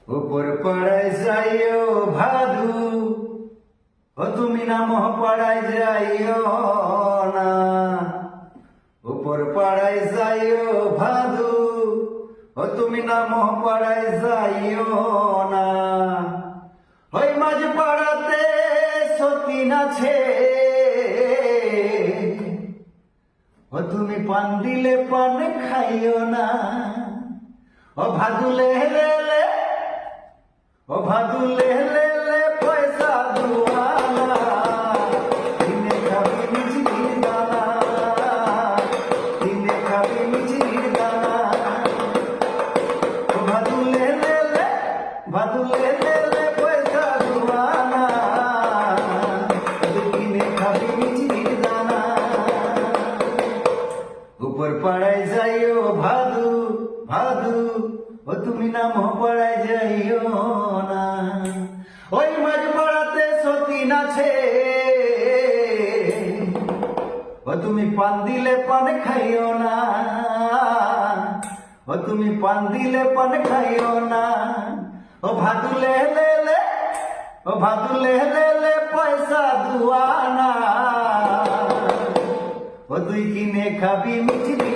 উপর পাড়ায় যাইও ভাদু, ও তুমি না মোহ পাড়ায় যাইও না। উপর পাড়ায় যাইও ভাদু, ও তুমি না মোহ পাড়ায় যাইও না। ওই মাঝ পাড়াতে সতীন আছে, ও তুমি পান দিলে পান খাইও না। ও ভাদু লে লে লে, ও ভাদু লে লে লে পয়সা দুয়ালা, দিনে খাবি মিছির দানা, দিনে খাবি মিছির দানা। ও ভাদু লে লে লে, ভাদু লে লে লে পয়সা দুয়ালা, দিনে খাবি মিছির দানা। উপর পাড়ায় যাইও ভাদু ভাদু, ও তুমি না মোহ পাড়ায় যাইও না। ওই মাঝ পাড়াতে সতীন আছে, ও তুমি পান দিলে পান খাইও না। ও তুমি পান দিলে পান খাইও না। ও ভাদু লে লে লে, ও ভাদু লে লে লে পয়সা দুয়ানা, ও তুই কিনে খাবি মিছরি